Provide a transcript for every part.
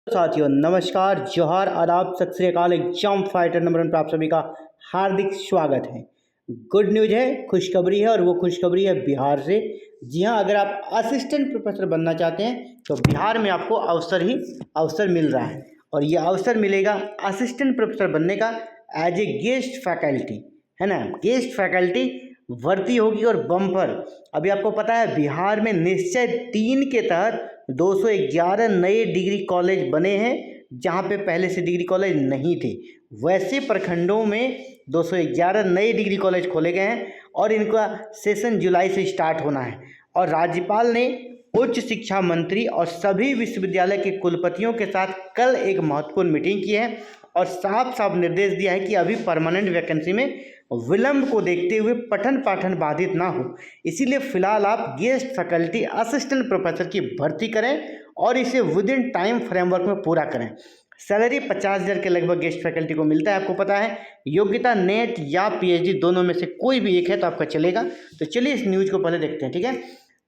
साथियों नमस्कार, जोहार, आदाब, सत श्री अकाल। एग्जाम फाइटर नंबर 1 पर आप सभी का हार्दिक स्वागत है। गुड न्यूज है, खुशखबरी है और वो खुशखबरी है बिहार से। जी हाँ, अगर आप असिस्टेंट प्रोफेसर बनना चाहते हैं तो बिहार में आपको अवसर मिल रहा है और ये अवसर मिलेगा असिस्टेंट प्रोफेसर बनने का एज ए गेस्ट फैकल्टी, है ना। गेस्ट फैकल्टी भर्ती होगी और बम्पर। अभी आपको पता है बिहार में निश्चय 3 के तहत 211 नए डिग्री कॉलेज बने हैं, जहां पे पहले से डिग्री कॉलेज नहीं थे। वैसे प्रखंडों में 211 नए डिग्री कॉलेज खोले गए हैं और इनका सेशन जुलाई से स्टार्ट होना है। और राज्यपाल ने उच्च शिक्षा मंत्री और सभी विश्वविद्यालय के कुलपतियों के साथ कल एक महत्वपूर्ण मीटिंग की है और साफ साफ निर्देश दिया है कि अभी परमानेंट वैकेंसी में विलंब को देखते हुए पठन पाठन बाधित ना हो, इसीलिए फिलहाल आप गेस्ट फैकल्टी असिस्टेंट प्रोफेसर की भर्ती करें और इसे विद इन टाइम फ्रेमवर्क में पूरा करें। सैलरी 50,000 के लगभग गेस्ट फैकल्टी को मिलता है, आपको पता है। योग्यता नेट या पीएचडी दोनों में से कोई भी एक है तो आपका चलेगा। तो चलिए इस न्यूज को पहले देखते हैं, ठीक है।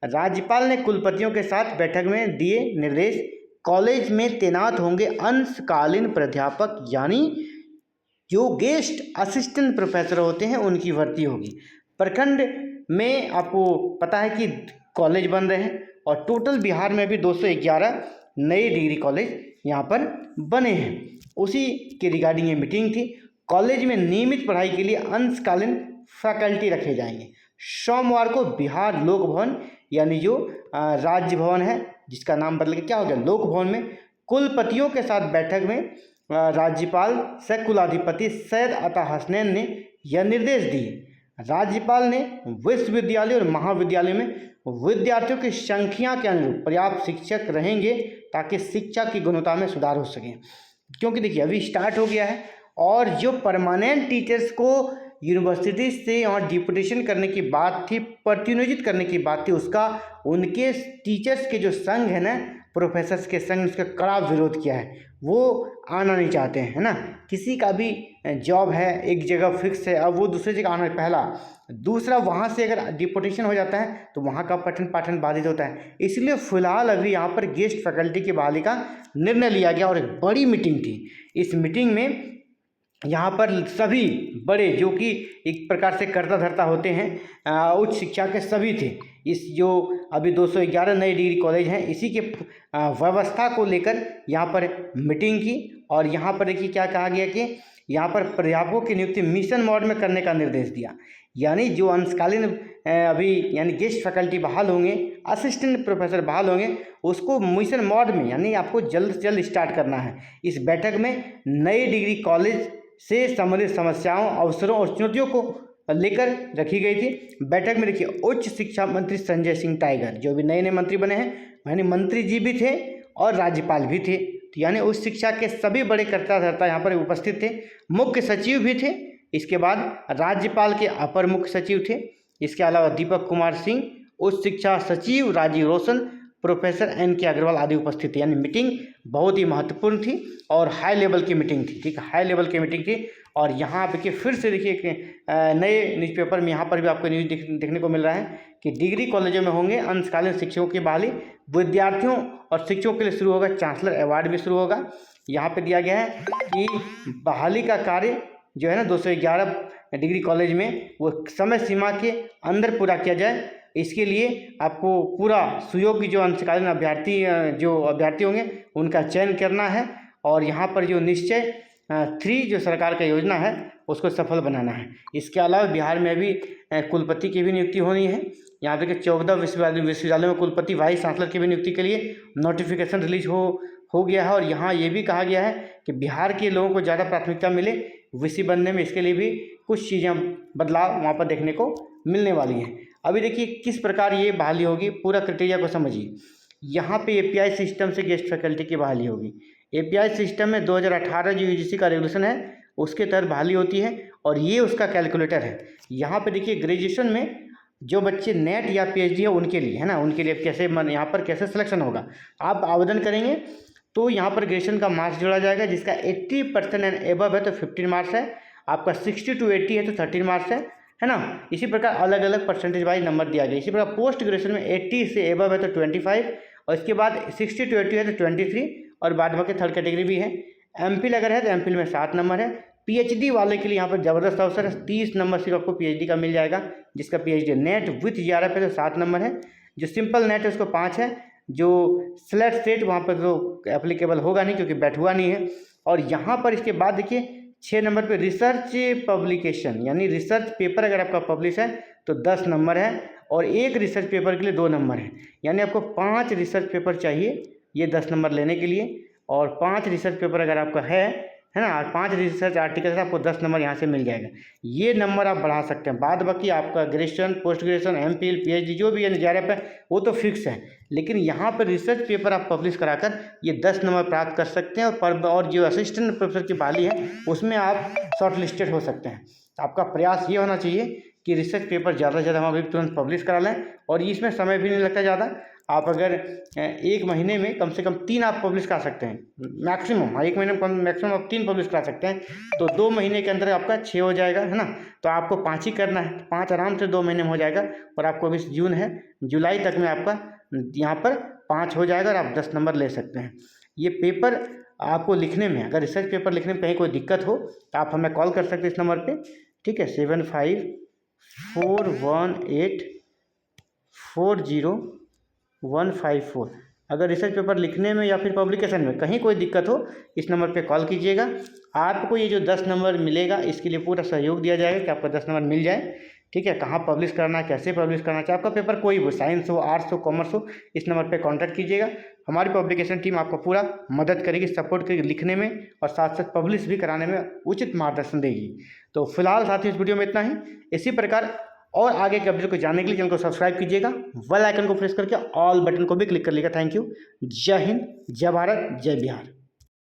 राज्यपाल ने कुलपतियों के साथ बैठक में दिए निर्देश। कॉलेज में तैनात होंगे अंशकालीन प्राध्यापक, यानी जो गेस्ट असिस्टेंट प्रोफेसर होते हैं उनकी भर्ती होगी। प्रखंड में आपको पता है कि कॉलेज बन रहे हैं और टोटल बिहार में भी 211 नए डिग्री कॉलेज यहाँ पर बने हैं। उसी के रिगार्डिंग ये मीटिंग थी। कॉलेज में नियमित पढ़ाई के लिए अंशकालीन फैकल्टी रखे जाएंगे। सोमवार को बिहार लोक भवन, यानी जो राज्य भवन है जिसका नाम बदल के क्या हो गया लोक भवन, में कुलपतियों के साथ बैठक में राज्यपाल सह कुलाधिपति सैयद अता हसनैन ने यह निर्देश दिए। राज्यपाल ने विश्वविद्यालय और महाविद्यालय में विद्यार्थियों की संख्या के अनुरूप पर्याप्त शिक्षक रहेंगे ताकि शिक्षा की गुणवत्ता में सुधार हो सके। क्योंकि देखिए अभी स्टार्ट हो गया है और जो परमानेंट टीचर्स को यूनिवर्सिटी से और डिपुटेशन करने की बात थी, प्रतिनियोजित करने की बात थी, उसका उनके टीचर्स के जो संघ है ना, प्रोफेसर्स के संघ, उसका कड़ा विरोध किया है। वो आना नहीं चाहते हैं, है ना। किसी का भी जॉब है, एक जगह फिक्स है, अब वो दूसरी जगह आना है, पहला। दूसरा, वहाँ से अगर डिपोटेशन हो जाता है तो वहाँ का पठन पाठन बाधित होता है। इसलिए फिलहाल अभी यहाँ पर गेस्ट फैकल्टी की बहाली का निर्णय लिया गया और एक बड़ी मीटिंग थी। इस मीटिंग में यहाँ पर सभी बड़े, जो कि एक प्रकार से कर्ता धर्ता होते हैं उच्च शिक्षा के, सभी थे। इस जो अभी 211 नए डिग्री कॉलेज हैं, इसी के व्यवस्था को लेकर यहाँ पर मीटिंग की। और यहाँ पर देखिए क्या कहा गया कि यहाँ पर प्राध्यापकों की नियुक्ति मिशन मोड में करने का निर्देश दिया। यानी जो अंशकालीन अभी यानी गेस्ट फैकल्टी बहाल होंगे, असिस्टेंट प्रोफेसर बहाल होंगे, उसको मिशन मोड में, यानी आपको जल्द से जल्द स्टार्ट करना है। इस बैठक में नए डिग्री कॉलेज से संबंधित समस्याओं, अवसरों और चुनौतियों को लेकर रखी गई थी। बैठक में देखिए उच्च शिक्षा मंत्री संजय सिंह टाइगर, जो भी नए नए मंत्री बने हैं, यानी मंत्री जी भी थे और राज्यपाल भी थे, तो यानी उच्च शिक्षा के सभी बड़े कर्ता धर्ता यहाँ पर उपस्थित थे। मुख्य सचिव भी थे, इसके बाद राज्यपाल के अपर मुख्य सचिव थे, इसके अलावा दीपक कुमार सिंह, उच्च शिक्षा सचिव राजीव रोशन, प्रोफेसर NK अग्रवाल आदि उपस्थित थे। यानी मीटिंग बहुत ही महत्वपूर्ण थी और हाई लेवल की मीटिंग थी, ठीक है, हाई लेवल की मीटिंग थी। और यहाँ देखिए फिर से देखिए नए न्यूज़पेपर में यहाँ पर भी आपको न्यूज़ देखने को मिल रहा है कि डिग्री कॉलेजों में होंगे अंशकालीन शिक्षकों की बहाली। विद्यार्थियों और शिक्षकों के लिए शुरू होगा चांसलर अवार्ड भी शुरू होगा। यहाँ पे दिया गया है कि बहाली का कार्य जो है ना 211 डिग्री कॉलेज में वो समय सीमा के अंदर पूरा किया जाए। इसके लिए आपको पूरा सुयोग्य जो अंशकालीन अभ्यर्थी होंगे उनका चयन करना है और यहाँ पर जो निश्चय 3 जो सरकार का योजना है उसको सफल बनाना है। इसके अलावा बिहार में भी कुलपति की भी नियुक्ति होनी है। यहाँ पे 14 विश्वविद्यालयों में कुलपति वाइस चांसलर की भी नियुक्ति के लिए नोटिफिकेशन रिलीज हो गया है। और यहाँ ये भी कहा गया है कि बिहार के लोगों को ज़्यादा प्राथमिकता मिले वीसी बनने में, इसके लिए भी कुछ चीज़ें बदलाव वहाँ पर देखने को मिलने वाली हैं। अभी देखिए किस प्रकार ये बहाली होगी, पूरा क्राइटेरिया को समझिए। यहाँ पे API सिस्टम से गेस्ट फैकल्टी की बहाली होगी। API सिस्टम में 2018 जो UGC का रेगुलेशन है उसके तहत बहाली होती है और ये उसका कैलकुलेटर है। यहाँ पे देखिए ग्रेजुएशन में जो बच्चे नेट या PhD है उनके लिए, है ना, उनके लिए कैसे यहाँ पर कैसे सिलेक्शन होगा। आप आवेदन करेंगे तो यहाँ पर ग्रेजुएशन का मार्क्स जोड़ा जाएगा, जिसका 80% एंड एबव है तो 15 मार्क्स है, आपका 60 to 80 है तो 13 मार्क्स है ना। इसी प्रकार अलग अलग परसेंटेज वाइज नंबर दिया गया। इसी प्रकार पोस्ट ग्रेजुएशन में 80 से एबव है तो 25 और इसके बाद 60 to 80 है तो 23 और बाद बाकी थर्ड कैटेगरी भी है। एमफिल अगर है तो एमफिल में 7 नंबर है। पीएचडी वाले के लिए यहाँ पर ज़बरदस्त अवसर है, 30 नंबर सिर्फ आपको पीएचडी का मिल जाएगा, जिसका पीएचडी नेट विथ जीआरएफ है तो 7 नंबर है। जो सिंपल नेट है उसको 5 है। जो स्लेट स्टेट वहाँ पर तो एप्लीकेबल होगा नहीं क्योंकि बैठुआ नहीं है। और यहाँ पर इसके बाद देखिए 6 नंबर पे रिसर्च पब्लिकेशन, यानी रिसर्च पेपर अगर आपका पब्लिश है तो 10 नंबर है, और एक रिसर्च पेपर के लिए 2 नंबर है। यानी आपको 5 रिसर्च पेपर चाहिए ये 10 नंबर लेने के लिए, और 5 रिसर्च पेपर अगर आपका है ना, 5 रिसर्च आर्टिकल से आपको 10 नंबर यहाँ से मिल जाएगा। ये नंबर आप बढ़ा सकते हैं। बाद बाकी आपका graduation, post graduation, MPhil, PhD जो भी है जीआरएफ है वो तो फिक्स है, लेकिन यहाँ पर रिसर्च पेपर आप पब्लिश कराकर ये 10 नंबर प्राप्त कर सकते हैं। और जो असिस्टेंट प्रोफेसर की बहाली है उसमें आप शॉर्ट लिस्टेड हो सकते हैं। आपका प्रयास ये होना चाहिए कि रिसर्च पेपर ज़्यादा से ज़्यादा हम अभी तुरंत पब्लिश करा लें, और इसमें समय भी नहीं लगता ज़्यादा। आप अगर 1 महीने में कम से कम 3 आप पब्लिश करा सकते हैं मैक्सिमम, 1 महीने में मैक्सिमम आप 3 पब्लिश करा सकते हैं, तो 2 महीने के अंदर आपका 6 हो जाएगा, है ना। तो आपको 5 ही करना है, 5 आराम से 2 महीने में हो जाएगा, और आपको अभी जून है, जुलाई तक में आपका यहाँ पर 5 हो जाएगा और आप 10 नंबर ले सकते हैं। ये पेपर आपको लिखने में, अगर रिसर्च पेपर लिखने में कहीं कोई दिक्कत हो तो आप हमें कॉल कर सकते हैं इस नंबर पर, ठीक है, 7541840154। अगर रिसर्च पेपर लिखने में या फिर पब्लिकेशन में कहीं कोई दिक्कत हो इस नंबर पे कॉल कीजिएगा। आपको ये जो 10 नंबर मिलेगा इसके लिए पूरा सहयोग दिया जाएगा कि आपका 10 नंबर मिल जाए, ठीक है। कहाँ पब्लिश करना है, कैसे पब्लिश करना है, चाहे आपका पेपर कोई भी, साइंस हो, आर्ट्स हो, कॉमर्स हो, इस नंबर पे कांटेक्ट कीजिएगा। हमारी पब्लिकेशन टीम आपको पूरा मदद करेगी, सपोर्ट करेगी लिखने में, और साथ साथ पब्लिश भी कराने में उचित मार्गदर्शन देगी। तो फिलहाल साथी इस वीडियो में इतना ही। इसी प्रकार और आगे के अपडेट को जानने के लिए चैनल को सब्सक्राइब कीजिएगा, बेल आइकन को प्रेस करके ऑल बटन को भी क्लिक कर लीजिएगा। Thank you. जय हिंद, जय भारत, जय बिहार।